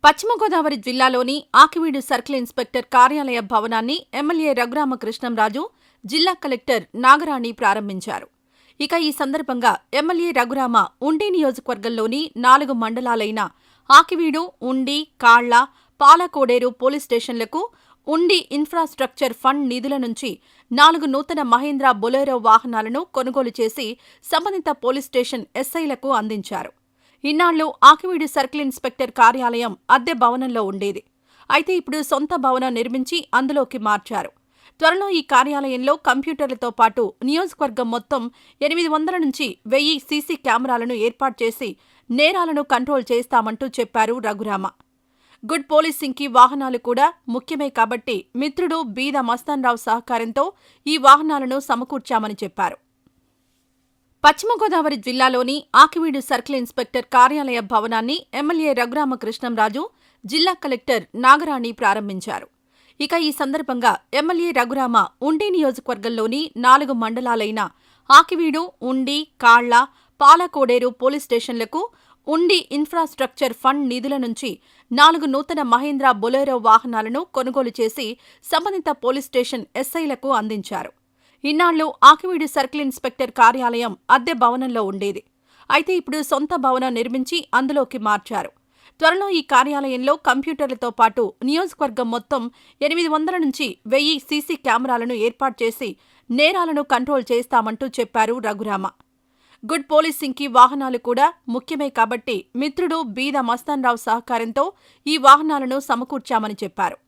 పశ్చిమ గోదావరి జిల్లాలోని Akividu circle inspector కార్యాలయ భవనాన్ని ఎమ్మెల్యే రఘురామకృష్ణంరాజు, జిల్లా కలెక్టర్ నాగరాణి ప్రారంభించారు. ఇక ఈ సందర్భంగా ఎమ్మెల్యే రఘురామ ఉండి నియోజకవర్గంలోని 4 మండలాలైన ఆకివీడు, ఉండి, కాళ్ల, పాలకోడేరు పోలీస్ స్టేషన్లకు ఉండి ఇన్ఫ్రాస్ట్రక్చర్ ఫండ్ నిధుల నుంచి 4 నూతన మహేంద్ర బొలెరో వాహనాలను కొనుగోలు చేసి సంబంధిత పోలీస్ స్టేషన్ ఎస్ఐలకు అందించారు. ఇన్నాళ్లు ఆకివీడు సర్కిల్ ఇన్స్పెక్టర్ కార్యాలయం అద్దె భవనంలో ఉండేది. అయితే ఇప్పుడు సొంత భవనం నిర్మించి అందులోకి మార్చారు. త్వరలో ఈ కార్యాలయంలో కంప్యూటర్లతో పాటు నియోజకవర్గం మొత్తం 800 నుంచి 1000 సీసీ కెమెరాలను ఏర్పాటు చేసి నేరాలను కంట్రోల్ చేస్తామంటూ చెప్పారు రఘురామ. గుడ్ పోలీసింగ్కి వాహనాలు కూడా ముఖ్యమే కాబట్టి మిత్రుడు బీద మస్తాన్రావు సహకారంతో ఈ వాహనాలను సమకూర్చామని చెప్పారు. పశ్చిమ గోదావరి జిల్లాలోని ఆకివీడు సర్కిల్ ఇన్స్పెక్టర్ కార్యాలయ భవనాన్ని ఎమ్మెల్యే రఘురామకృష్ణంరాజు, జిల్లా కలెక్టర్ నాగరాణి ప్రారంభించారు. ఇక ఈ సందర్భంగా ఎమ్మెల్యే రఘురామ ఉండి నియోజకవర్గంలోని 4 మండలాలైన ఆకివీడు, ఉండి, కాళ్ల, పాలకోడేరు పోలీస్ స్టేషన్లకు ఉండి ఇన్ఫ్రాస్ట్రక్చర్ ఫండ్ నిధుల నుంచి 4 నూతన మహేంద్ర బొలెరో వాహనాలను కొనుగోలు చేసి సంబంధిత పోలీస్ స్టేషన్ ఎస్ఐలకు అందించారు. ఇన్నాళ్లు ఆకివీడు సర్కిల్ ఇన్స్పెక్టర్ కార్యాలయం అద్దె భవనంలో ఉండేది. అయితే ఇప్పుడు సొంత భవనం నిర్మించి అందులోకి మార్చారు. త్వరలో ఈ కార్యాలయంలో కంప్యూటర్లతో పాటు నియోజకవర్గం మొత్తం 800 నుంచి 1000 సీసీ కెమెరాలను ఏర్పాటు చేసి నేరాలను కంట్రోల్ చేస్తామంటూ చెప్పారు రఘురామ. గుడ్ పోలీసింగ్కి వాహనాలు కూడా ముఖ్యమే కాబట్టి మిత్రుడు బీద మస్తాన్రావు సహకారంతో ఈ వాహనాలను సమకూర్చామని చెప్పారు.